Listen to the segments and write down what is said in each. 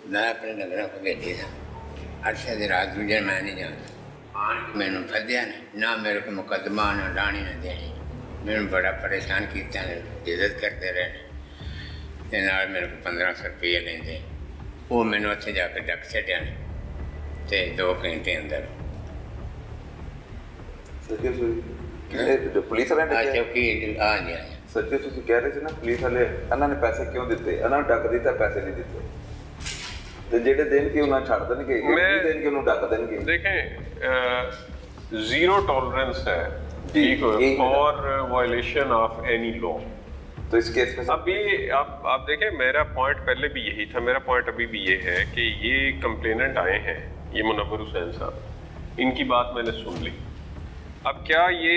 मैं अपने नगरों को भेजी था अरशा की रात गुजर मैं नहीं जानता मैनू फद्या ना मेरे को मुकदमा ना डाणी ना देनी मैनू बड़ा परेशान किया इज्जत करते रहे ते नाल मेरे को 1500 रुपये लेंदे वो मैनू उत्थे जाके डक छड्या ते 2 घंटे अंदर ਪੁਲਿਸ ਵਾਲਿਆਂ ਨੇ चौकी हाँ जी हाँ ਸਰ ਜੀ ਤੁਸੀਂ ਕਹਿ ਰਹੇ ਸੀ ਨਾ ਪੁਲਿਸ ਵਾਲੇ ਇਹਨਾਂ ਨੇ ਪੈਸੇ ਕਿਉਂ ਦਿੱਤੇ ਇਹਨਾਂ ਨੂੰ ਡੱਕ ਦਿੱਤਾ ਪੈਸੇ ਨਹੀਂ ਦਿੱਤੇ ਤੇ ਜਿਹੜੇ ਦੇਣਗੇ ਉਹਨਾਂ ਛੱਡ ਦੇਣਗੇ ਨਹੀਂ ਦੇਣਗੇ ਉਹਨੂੰ ਡੱਕ ਦੇਣਗੇ देखें जीरो टॉलरेंस है ठीक और वायलेशन ऑफ एनी लॉ। तो इस केस में अब ये आप देखें मेरा पॉइंट पहले भी यही था, मेरा पॉइंट अभी भी ये है कि ये कंप्लेनेंट आए हैं ये मुनव्वर हुसैन साहब इनकी बात मैंने सुन ली। अब क्या ये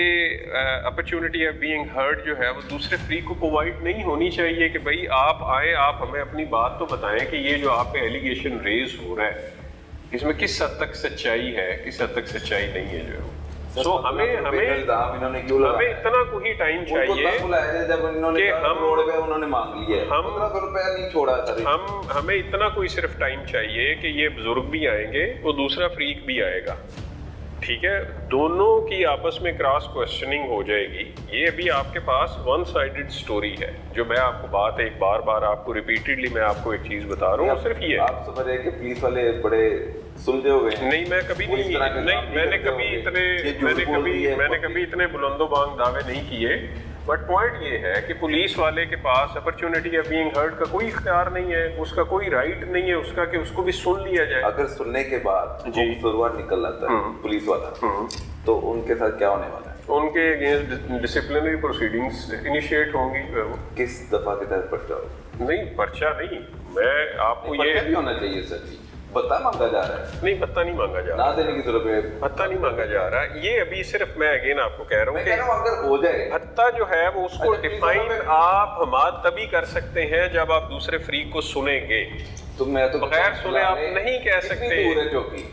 अपॉर्चुनिटी ऑफ बीइंग हर्ड जो है वो दूसरे फ्री को प्रोवाइड नहीं होनी चाहिए कि भाई आप आए आप हमें अपनी बात तो बताएं कि ये जो आप पे एलिगेशन रेज हो रहा है इसमें किस हद तक सच्चाई है किस हद तक सच्चाई नहीं है जो है तो हमें इतना कोई टाइम चाहिए जब इन्होंने उन्होंने मांग लिया हम नहीं छोड़ा हमें इतना कोई सिर्फ टाइम चाहिए कि ये बुजुर्ग भी आएंगे वो दूसरा फ्रीक भी आएगा ठीक है दोनों की आपस में क्रॉस क्वेश्चनिंग हो जाएगी। ये अभी आपके पास वन साइडेड स्टोरी है जो मैं आपको बात एक बार बार आपको रिपीटेडली मैं आपको एक चीज़ बता रहा हूँ सिर्फ ये आप समझ रहे हैं कि पुलिस वाले बड़े सुलझे हुए हैं। नहीं मैं कभी नहीं मैंने कभी इतने बुलंदोबांग दावे नहीं किए बट पॉइंट ये है कि पुलिस वाले के पास अपॉर्चुनिटी ऑफ बीइंग हर्ड का कोई इख्तियार नहीं है उसका कोई राइट नहीं है उसका कि उसको भी सुन लिया जाए। अगर सुनने के बाद शुरुआत निकल आता है पुलिस वाला तो उनके साथ क्या होने वाला है उनके अगेंस्ट डिसिप्लिनरी प्रोसीडिंग्स इनिशिएट होंगी। किस दफा के तहत पर्चा नहीं पर्चा नहीं मैं आपको ये भी होना चाहिए सर जी भत्ता मांगा जा रहा है नहीं भत्ता नहीं मांगा जा रहा ना देने की जरूरत है भत्ता नहीं मांगा जा रहा है ये अभी सिर्फ मैं अगेन आपको कह रहा हूँ कि अगर हो जाए भत्ता जो है वो उसको डिफाइन आप हमाद तभी कर सकते हैं जब आप दूसरे फ्री को सुनेंगे तो मैं तो बगैर सुने आप नहीं कह सकते चौकी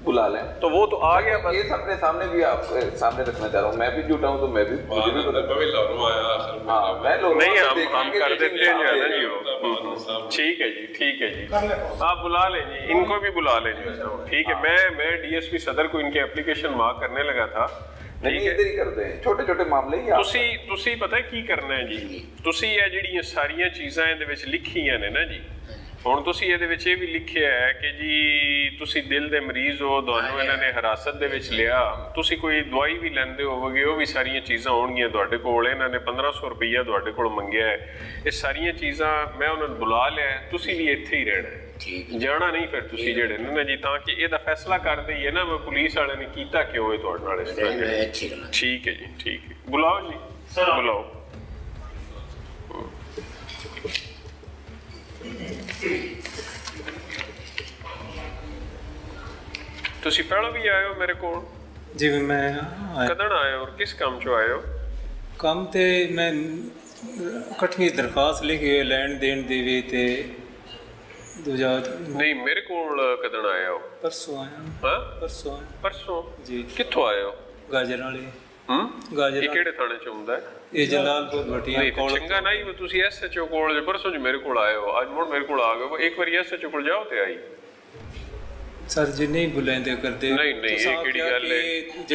बुला लें तो वो तो आ गया ये अपने सामने भी आप सामने रखना चाह रहा हूँ मैं भी झूठा हूँ तो मैं भी नहीं हम कर देते हैं ना जी ठीक है जी आप बुला लें जी इनको भी बुला लें जी ठीक है मैं डीएसपी सदर को इनके एप्लीकेशन मार्क करने लगा था नहीं इधर ही करते हैं छोटे छोटे मामले ही ਤੁਸੀਂ ਪਤਾ ਕੀ ਕਰਨਾ ਹੈ ਜੀ ਤੁਸੀਂ ਇਹ ਜਿਹੜੀਆਂ ਸਾਰੀਆਂ ਚੀਜ਼ਾਂ ਇਹਦੇ ਵਿੱਚ ਲਿਖੀਆਂ ਨੇ ਨਾ ਜੀ ਹੁਣ ਤੁਸੀਂ ਇਹਦੇ ਵਿੱਚ ਇਹ ਵੀ ਲਿਖਿਆ ਹੈ ਕਿ ਜੀ ਤੁਸੀਂ ਦਿਲ ਦੇ ਮਰੀਜ਼ ਹੋ ਤੁਹਾਨੂੰ ਇਹਨਾਂ ਨੇ ਹਿਰਾਸਤ ਦੇ ਵਿੱਚ ਲਿਆ ਤੁਸੀਂ ਕੋਈ ਦਵਾਈ ਵੀ ਲੈਂਦੇ ਹੋਵੋਗੇ ਉਹ ਵੀ ਸਾਰੀਆਂ ਚੀਜ਼ਾਂ ਹੋਣਗੀਆਂ ਤੁਹਾਡੇ ਕੋਲ ਇਹਨਾਂ ਨੇ 1500 ਰੁਪਈਆ ਤੁਹਾਡੇ ਕੋਲ ਮੰਗਿਆ ਹੈ ਇਹ ਸਾਰੀਆਂ ਚੀਜ਼ਾਂ ਮੈਂ ਉਹਨਾਂ ਨੂੰ ਬੁਲਾ ਲਿਆ ਤੁਸੀਂ ਵੀ ਇੱਥੇ ਹੀ ਰਹਿਣਾ ਜਾਣਾ ਨਹੀਂ ਫਿਰ ਤੁਸੀਂ ਜਿਹੜੇ ਨੇ ਨਾ ਜੀ ਤਾਂ ਕਿ ਇਹਦਾ ਫੈਸਲਾ ਕਰ ਦਈਏ ਨਾ ਮੈਂ ਪੁਲਿਸ ਵਾਲੇ ਨੇ ਕੀਤਾ ਕਿਉਂ ਹੈ ਤੁਹਾਡੇ ਨਾਲ ਇਸ ਤਰ੍ਹਾਂ ਠੀਕ ਹੈ ਜੀ ਠੀਕ ਹੈ ਬੁਲਾਓ ਜੀ ਬੁਲਾਓ ਤੁਸੀਂ ਪਹਿਲਾਂ ਵੀ ਆਏ ਹੋ ਮੇਰੇ ਕੋਲ ਜੀ ਮੈਂ ਕਦੋਂ ਆਏ ਹੋ ਔਰ ਕਿਸ ਕੰਮ 'ਚੋਂ ਆਏ ਹੋ ਕੰਮ ਤੇ ਮੈਂ ਇਕੱਠੀ ਦਰਖਾਸਤ ਲਿਖੀ ਹੈ ਲੈਣ ਦੇਣ ਦੀ ਵੀ ਤੇ ਦੂਜਾ ਨਹੀਂ ਮੇਰੇ ਕੋਲ ਕਦੋਂ ਆਏ ਹੋ ਪਰਸੋਂ ਆਇਆ ਹਾਂ ਪਰਸੋਂ ਜੀ ਕਿੱਥੋਂ ਆਏ ਹੋ ਗਾਜਰ ਵਾਲੇ ਗਾਜਰ ਕਿਹੜੇ ਥਾਣੇ 'ਚ ਹੁੰਦਾ ਹੈ ਇਹ ਜਲਾਲਪੁਰ ਭਟੀਆਂ ਕੋਲ ਚੰਗਾ ਨਹੀਂ ਤੁਸੀਂ ਐਸਐਚਓ ਕੋਲ ਪਰਸੋਂ ਮੇਰੇ ਕੋਲ ਆਏ ਹੋ ਅੱਜ ਮੁੜ ਮੇਰੇ ਕੋਲ ਆ ਗਏ ਇੱਕ ਵਾਰੀ ਐਸਐਚਓ ਕੋਲ ਜਾਓ ਤੇ ਆਈ ਸਰ ਜੀ ਨਹੀਂ ਬੁਲਾਉਂਦੇ ਕਰਦੇ ਨਹੀਂ ਇਹ ਕਿਹੜੀ ਗੱਲ ਹੈ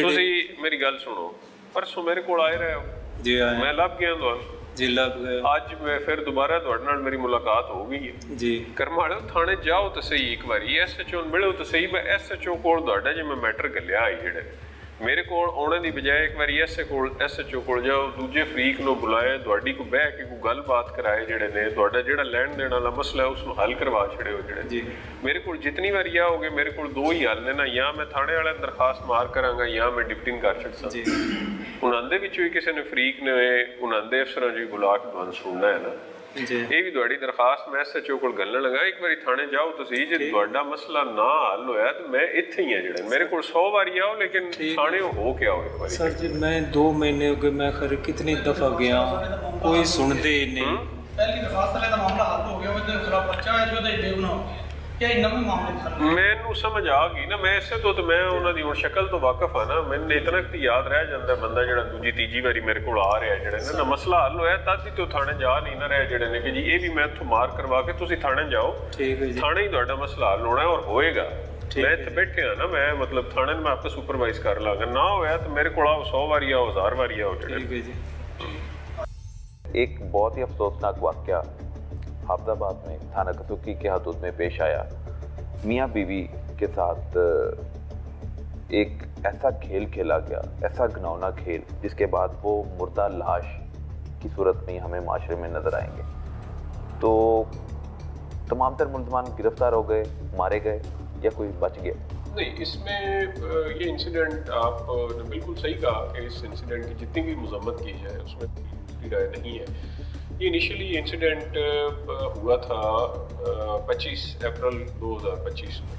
ਤੁਸੀਂ ਮੇਰੀ ਗੱਲ ਸੁਣੋ ਪਰਸੋਂ ਮੇਰੇ ਕੋਲ ਆਏ ਰਹੇ ਹੋ ਜੀ ਆਏ ਮੈਂ ਲੱਭ ਗਿਆ ਤੁਹਾਨੂੰ ਜੀ ਲੱਭ ਗਏ ਅੱਜ ਮੈਂ ਫਿਰ ਦੁਬਾਰਾ ਤੁਹਾਡੇ ਨਾਲ ਮੇਰੀ ਮੁਲਾਕਾਤ ਹੋ ਗਈ ਹੈ ਜੀ ਕਰਮਾਲੇ ਥਾਣੇ ਜਾਓ ਤਾਂ ਸਹੀ ਇੱਕ ਵਾਰੀ ਐਸਐਚਓ ਨੂੰ ਮਿਲੋ ਤਾਂ ਸਹੀ ਮੈਂ ਐਸਐਚਓ ਕੋਲ ਤੁਹਾਡਾ ਜੇ ਮੈਂ ਮੈਟਰ ਗੱਲਿਆ ਆਈ ਜਿਹੜੇ ਮੇਰੇ ਕੋਲ ਆਉਣੇ ਦੀ ਬਜਾਏ ਇੱਕ ਵਾਰੀ ਐਸਐਚਓ ਕੋਲ ਜਾਓ ਦੂਜੇ ਫਰੀਕ ਨੂੰ ਬੁਲਾਏ ਤੁਹਾਡੀ ਕੋ ਬਹਿ ਕੇ ਕੋਈ ਗੱਲਬਾਤ ਕਰਾਏ ਜਿਹੜੇ ਨੇ ਤੁਹਾਡਾ ਜਿਹੜਾ ਲੈਣ ਦੇਣ ਵਾਲਾ ਮਸਲਾ ਉਸ ਨੂੰ ਹੱਲ ਕਰਵਾ ਛੜਿਓ ਜਿਹੜੇ ਜੀ ਮੇਰੇ ਕੋਲ ਜਿੰਨੀ ਵਾਰੀ ਆਓਗੇ ਮੇਰੇ ਕੋਲ ਦੋ ਹੀ ਹੱਲ ਨੇ ਨਾ ਜਾਂ ਮੈਂ ਥਾਣੇ ਵਾਲਿਆਂ ਨੂੰ ਦਰਖਾਸਤ ਮਾਰ ਕਰਾਂਗਾ ਜਾਂ ਮੈਂ ਡਿਪਟਿੰਗ ਕਰ ਸਕਦਾ ਜੀ ਉਹਨਾਂ ਦੇ ਵਿੱਚੋਂ ਵੀ ਕਿਸੇ ਨੇ ਫਰੀਕ ਨੇ ਉਹਨਾਂ ਦੇ ਅਫਸਰਾਂ ਜੀ ਬੁਲਾ ਕੇ ਤੁਹਾਨੂੰ ਸੁਣਨਾ ਹੈ ਨਾ ਇਹ ਵੀ ਤੁਹਾਡੀ ਦਰਖਾਸਤ ਮੈਂ ਐਸਐਚਓ ਕੋਲ ਗੱਲਣ ਲਗਾ ਇੱਕ ਵਾਰੀ ਥਾਣੇ ਜਾਓ ਤੁਸੀਂ ਜੇ ਤੁਹਾਡਾ ਮਸਲਾ ਨਾ ਹੱਲ ਹੋਇਆ ਤਾਂ ਮੈਂ ਇੱਥੇ ਹੀ ਆ ਜਿਹੜੇ ਮੇਰੇ ਕੋਲ 100 ਵਾਰੀ ਆਓ ਲੇਕਿਨ ਥਾਣੇ ਹੋ ਕੇ ਆਓ ਇੱਕ ਵਾਰੀ ਸਰ ਜੀ ਮੈਂ 2 ਮਹੀਨੇ ਹੋ ਗਏ ਮੈਂ ਖਰ ਕਿਤਨੀ ਦਫਾ ਗਿਆ ਕੋਈ ਸੁਣਦੇ ਨਹੀਂ ਪਹਿਲੀ ਦਰਖਾਸਤ ਵਾਲੇ ਦਾ ਮਾਮਲਾ ਹੱਲ ਹੋ ਗਿਆ ਉਹਦੇ ਖਿਲਾਫ ਪਰਚਾ ਹੈ ਜੋ ਦੇ ਦੇਵ ਨਾ ਜਾਂ ਇਹਨਾਂ ਵੀ ਮਾਮਲੇ ਹੱਲ ਹੋਏ? ਮੈਨੂੰ ਸਮਝ ਆ ਗਈ ਨਾ, ਮੈਂ ਇਸੇ ਤੋਂ ਤੇ ਮੈਂ ਉਹਨਾਂ ਦੀ ਹੁਣ ਸ਼ਕਲ ਤੋਂ ਵਾਕਿਫ ਆ ਨਾ, ਮੈਨੂੰ ਇਤਨਾ ਕਿ ਯਾਦ ਰਹਿ ਜਾਂਦਾ ਬੰਦਾ ਜਿਹੜਾ ਦੂਜੀ ਤੀਜੀ ਵਾਰੀ ਮੇਰੇ ਕੋਲ ਆ ਰਿਹਾ ਜਿਹੜੇ ਨਾ ਮਸਲਾ ਹੱਲ ਹੋਇਆ ਤਦ ਹੀ ਤੋਂ ਥਾਣੇ ਜਾ ਨਹੀਂ ਨਾ ਰਿਹਾ ਜਿਹੜੇ ਨੇ ਕਿ ਜੀ ਇਹ ਵੀ ਮੈਂ ਇੱਥੋਂ ਮਾਰ ਕਰਵਾ ਕੇ ਤੁਸੀਂ ਥਾਣੇ ਜਾਓ, ਠੀਕ ਹੈ ਜੀ, ਥਾਣੇ ਹੀ ਤੁਹਾਡਾ ਮਸਲਾ ਹੱਲ ਹੋਣਾ ਔਰ ਹੋਏਗਾ। ਮੈਂ ਇੱਥੇ ਬੈਠਿਆ ਨਾ, ਮੈਂ ਮਤਲਬ ਥਾਣੇ ਨੂੰ ਮੈਂ ਆਪੇ ਸੁਪਰਵਾइज ਕਰ ਲਾਂਗਾ, ਨਾ ਹੋਇਆ ਤਾਂ ਮੇਰੇ ਕੋਲ ਆਓ 100 ਵਾਰੀ ਆਓ 1000 ਵਾਰੀ ਆਓ ਜਿਹੜੇ। ਠੀਕ है जी। एक बहुत ही अफसोसनाक वाक़या हाफजाबाद में थाना कसुक्की के हदूद में पेश आया। मियाँ बीवी के साथ एक ऐसा खेल खेला गया, ऐसा घिनौना खेल, जिसके बाद वो मुर्दा लाश की सूरत में ही हमें माशरे में नज़र आएंगे। तो तमाम तर मुलजमान गिरफ्तार हो गए, मारे गए या कोई बच गया? नहीं, इसमें ये इंसिडेंट आपने बिल्कुल सही कहा कि इस इंसिडेंट की जितनी भी मजम्मत की जाए उसमें दूसरी राय नहीं है। ये इनिशियली इंसिडेंट हुआ था 25 अप्रैल 2025 में,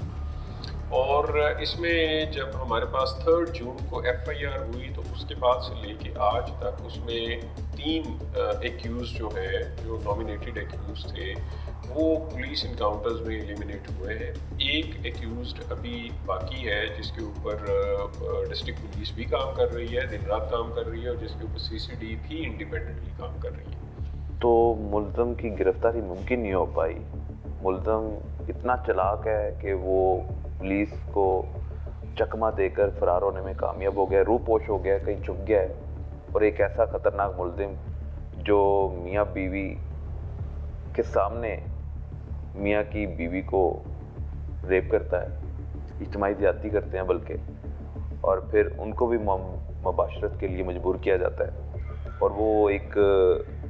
और इसमें जब हमारे पास 3 जून को FIR हुई तो उसके बाद से लेके आज तक उसमें 3 एक्यूज जो है, जो नॉमिनेटेड एक्यूज थे, वो पुलिस इनकाउंटर्स में एलिमिनेट हुए हैं। एक एक्यूज्ड अभी बाकी है जिसके ऊपर डिस्ट्रिक्ट पुलिस भी काम कर रही है, दिन रात काम कर रही है, और जिसके ऊपर CCD भी इंडिपेंडेंटली काम कर रही है। तो मुल्ज़म की गिरफ्तारी मुमकिन नहीं हो पाई। मुल्ज़म इतना चालाक है कि वो पुलिस को चकमा देकर फरार होने में कामयाब हो गया, रूपोश हो गया, कहीं छुप गया है। और एक ऐसा ख़तरनाक मुल्ज़िम जो मियाँ बीवी के सामने मियाँ की बीवी को रेप करता है, इज्तिमाई ज़्यादती करते हैं बल्कि, और फिर उनको भी मुबाशरत के लिए मजबूर किया जाता है, और वो एक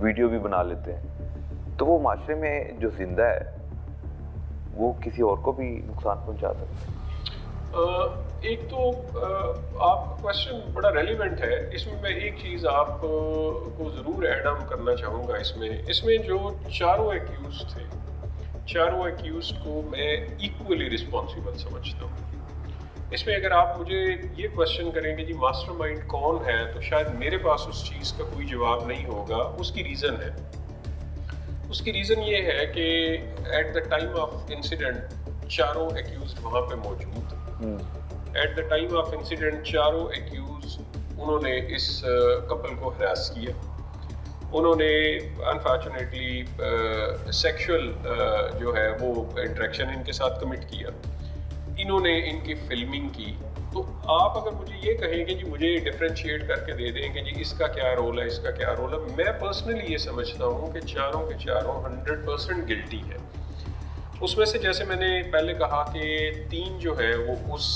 वीडियो भी बना लेते हैं। तो वो माशरे में जो जिंदा है वो किसी और को भी नुकसान पहुंचा सकता है। एक तो आप क्वेश्चन बड़ा रेलिवेंट है, इसमें मैं एक चीज़ आपको ज़रूर ऐड ऑन करना चाहूँगा। इसमें जो चारों एक्यूज थे, चारों एक्यूज को मैं इक्वली रिस्पॉन्सिबल समझता हूँ। इसमें अगर आप मुझे ये क्वेश्चन करेंगे जी मास्टरमाइंड कौन है, तो शायद मेरे पास उस चीज़ का कोई जवाब नहीं होगा। उसकी रीज़न है, उसकी रीज़न ये है कि at the time of incident चारों एक्यूज्ड वहाँ पे मौजूद, at the time of incident चारों एक्यूज उन्होंने इस कपल को हरास किया, उन्होंने अनफॉर्चुनेटली सेक्सुअल जो है वो इंटरेक्शन इनके साथ कमिट किया, इन्होंने इनकी फिल्मिंग की। तो आप अगर मुझे ये कहें कि जी मुझे डिफरेंशिएट करके दे दें कि जी इसका क्या रोल है, इसका क्या रोल है, मैं पर्सनली ये समझता हूँ कि चारों के चारों 100% गिल्टी है। उसमें से जैसे मैंने पहले कहा कि 3 जो है वो उस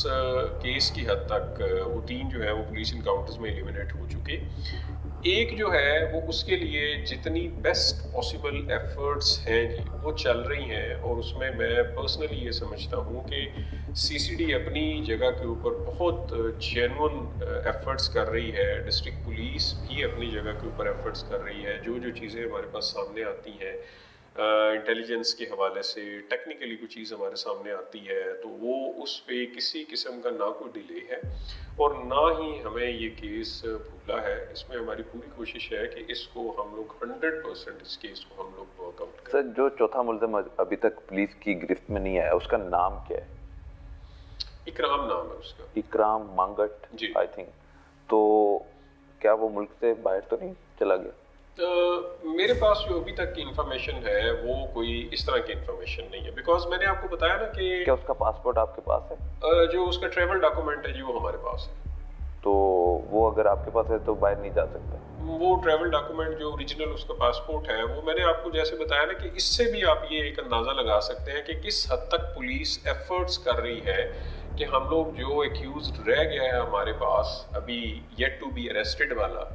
केस की हद तक वो 3 जो है वो पुलिस इनकाउंटर्स में एलिमिनेट हो चुके। एक जो है वो उसके लिए जितनी बेस्ट पॉसिबल एफर्ट्स हैं जी वो चल रही हैं, और उसमें मैं पर्सनली ये समझता हूँ कि CCD अपनी जगह के ऊपर बहुत जेन्युइन एफर्ट्स कर रही है, डिस्ट्रिक्ट पुलिस भी अपनी जगह के ऊपर एफर्ट्स कर रही है। जो चीज़ें हमारे पास सामने आती हैं इंटेलिजेंस के हवाले से, टेक्निकली कोई चीज़ हमारे सामने आती है, तो वो उस पे किसी किस्म का ना कोई डिले है और ना ही हमें ये केस भूला है। इसमें हमारी पूरी कोशिश है कि इसको हम लोग 100% इस केस को हम लोग वर्कआउट करें। सर, जो चौथा मुल्ज़िम अभी तक पुलिस की गिरफ्त में नहीं आया, उसका नाम क्या है? इकराम नाम है उसका। इकराम मांगट जी, आई थिंक। तो क्या वो मुल्क से बाहर तो नहीं चला गया? मेरे पास जो अभी तक की इंफॉर्मेशन है वो कोई इस तरह की इंफॉर्मेशन नहीं है, बिकॉज मैंने आपको बताया ना कि क्या उसका पासपोर्ट आपके पास है? जो उसका ट्रैवल डॉक्यूमेंट है जी वो हमारे पास है। तो वो अगर आपके पास है तो बाहर नहीं जा सकता? वो ट्रैवल डॉक्यूमेंट जो ओरिजिनल उसका पासपोर्ट है वो मैंने आपको जैसे बताया ना कि इससे भी आप ये एक अंदाज़ा लगा सकते हैं कि किस हद तक पुलिस एफर्ट्स कर रही है कि हम लोग जो एक्यूज्ड रह गया है हमारे पास अभी येट टू बी अरेस्टेड वाला,